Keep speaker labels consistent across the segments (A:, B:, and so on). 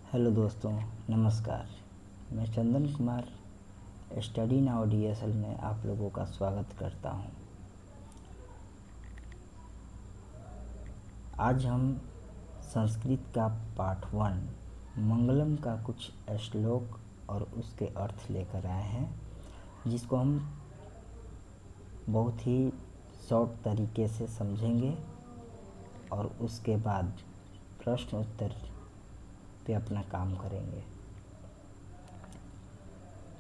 A: Hello दोस्तों, नमस्कार। मैं Chandan Kumar study now DSL में आप लोगों का स्वागत करता हूं। आज हम संस्कृत का पाठ 1 मंगलम का कुछ श्लोक और उसके अर्थ लेकर आए हैं, जिसको हम बहुत ही शॉर्ट तरीके से समझेंगे और उसके बाद प्रश्न उत्तर पे अपना काम करेंगे।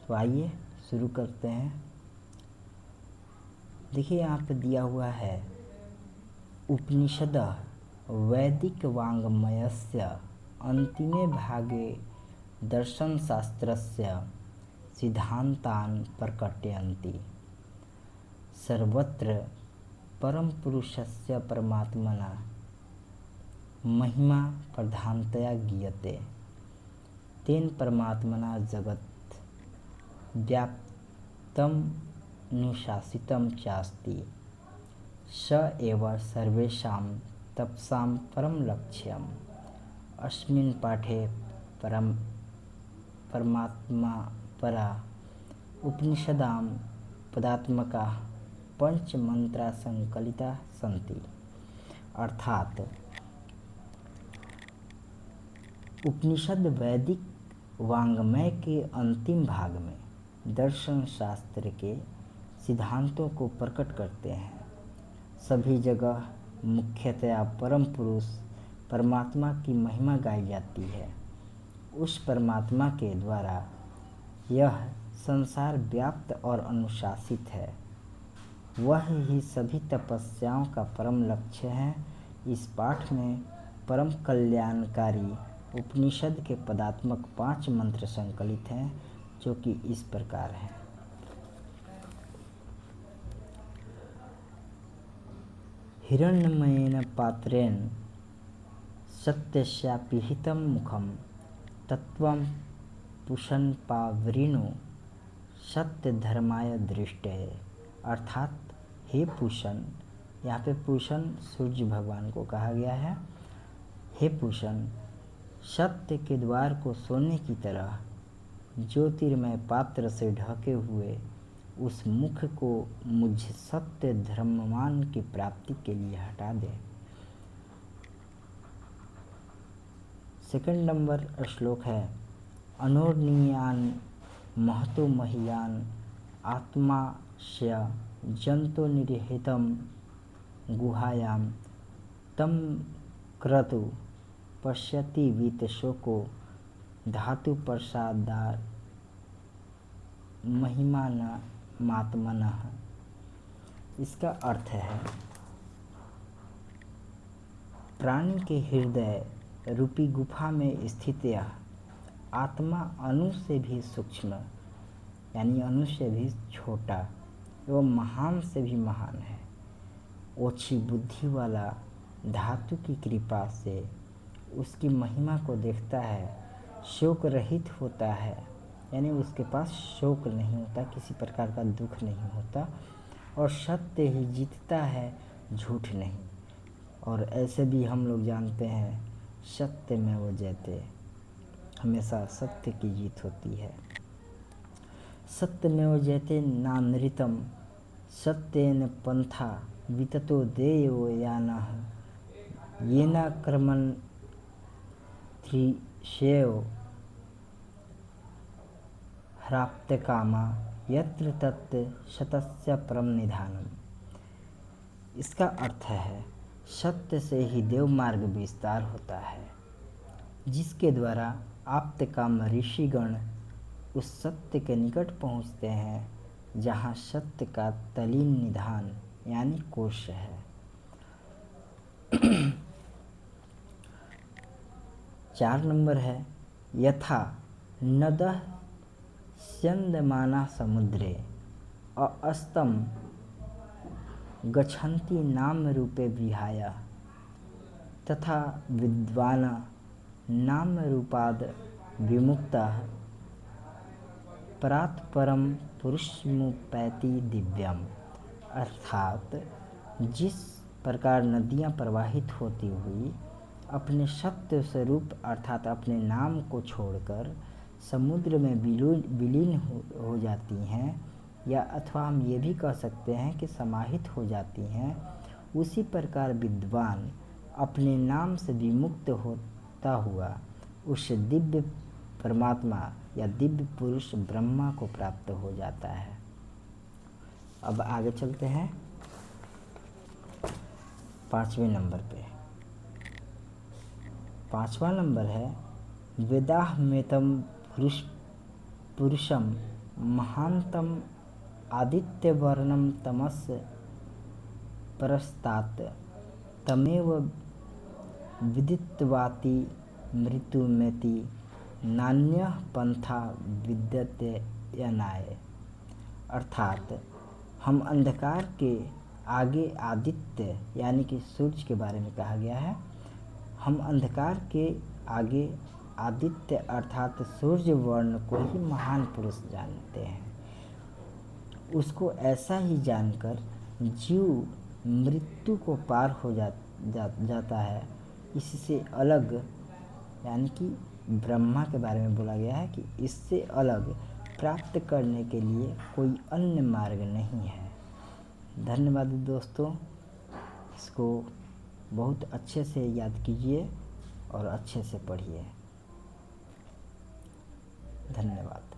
A: तो आइए शुरू करते हैं। देखिए, यहाँ पे दिया हुआ है उपनिषदः वैदिक वाङ्मयस्य अन्तिमे भागे दर्शनशास्त्रस्य सिद्धान्तान् प्रकटयन्ति। सर्वत्र परमपुरुषस्य परमात्मना महिमा प्रधानतया गीयते। तेन परमात्मना जगत् व्याप्तम अनुशासितम चास्ति। स एव सर्वेषां तपसां परम लक्ष्यम्। अस्मिन् पाठे परमात्मा परा उपनिषदां पदात्मकाः पंचमंत्रा संकलिता सन्ति। अर्थात उपनिषद वैदिक वाङ्मय के अंतिम भाग में दर्शन शास्त्र के सिद्धांतों को प्रकट करते हैं। सभी जगह मुख्यतया परम पुरुष परमात्मा की महिमा गाई जाती है। उस परमात्मा के द्वारा यह संसार व्याप्त और अनुशासित है। वह ही सभी तपस्याओं का परम लक्ष्य है। इस पाठ में परम कल्याणकारी उपनिषद के पदात्मक 5 मंत्र संकलित हैं, जो कि इस प्रकार हैं। हिरण्मयेन पात्रेण सत्यस्यापिहितं मुखं तत्त्वं पूषणपावृणो सत्यधर्माय दृष्टये। अर्थात हे पूषण, यहाँ पे पूषण सूर्य भगवान को कहा गया है। हे पूषण, सत्य के द्वार को सोने की तरह ज्योतिर्मय पात्र से ढके हुए उस मुख को मुझ सत्य धर्मवान की प्राप्ति के लिए हटा दे। सेकंड नंबर श्लोक है अनोर्नीयान महतो महीयान आत्मास्य जंतो निरहितं गुहायां तम क्रतु पश्यति वीतशोको धातु प्रसादात् महिमानमात्मनः। इसका अर्थ है प्राणी के हृदय रूपी गुफा में स्थित यह आत्मा अणु से भी सूक्ष्म, यानी अणु से भी छोटा एवं महान से भी महान है। ओछी बुद्धि वाला धातु की कृपा से उसकी महिमा को देखता है, शोक रहित होता है, यानी उसके पास शोक नहीं होता, किसी प्रकार का दुख नहीं होता, और सत्य ही जीतता है, झूठ नहीं। और ऐसे भी हम लोग जानते हैं सत्य में वो जयते, हमेशा सत्य की जीत होती है। सत्य में वो जयते नानृतम सत्येन पंथा विततो देयो यानः येना कर्मन् त्रिशेयो ह्राप्त कामा यत्र तत् सतस्य परम निधानम। इसका अर्थ है सत्य से ही देव मार्ग विस्तार होता है, जिसके द्वारा आप्त काम ऋषिगण उस सत्य के निकट पहुँचते हैं, जहाँ सत्य का तलीन निधान यानी कोश है। 4 नंबर है यथा नदः स्यन्दमाना समुद्रे अस्तम गच्छन्ति नाम रूपे विहाय तथा विद्वान नाम रूपाद विमुक्तः परात् परम पुरुषमुपैति दिव्यम। अर्थात जिस प्रकार नदियाँ प्रवाहित होती हुई अपने सत्य स्वरूप अर्थात अपने नाम को छोड़कर समुद्र में विलीन हो जाती हैं, या अथवा हम ये भी कह सकते हैं कि समाहित हो जाती हैं, उसी प्रकार विद्वान अपने नाम से विमुक्त होता हुआ उस दिव्य परमात्मा या दिव्य पुरुष ब्रह्मा को प्राप्त हो जाता है। अब आगे चलते हैं 5वें नंबर पे। 5वां नंबर है वेदाहमेतम पुरुषम महांतम आदित्यवर्णम तमस्य परस्तात् तमेव विदित्वाति मृत्युमेति नान्यः पंथा विद्यते यनाय। अर्थात हम अंधकार के आगे आदित्य यानी कि सूर्य के बारे में कहा गया है, हम अंधकार के आगे आदित्य अर्थात सूर्य वर्ण को ही महान पुरुष जानते हैं। उसको ऐसा ही जानकर जीव मृत्यु को पार हो जाता है। इससे अलग यानी कि ब्रह्मा के बारे में बोला गया है कि इससे अलग प्राप्त करने के लिए कोई अन्य मार्ग नहीं है। धन्यवाद दोस्तों, इसको बहुत अच्छे से याद कीजिए और अच्छे से पढ़िए। धन्यवाद।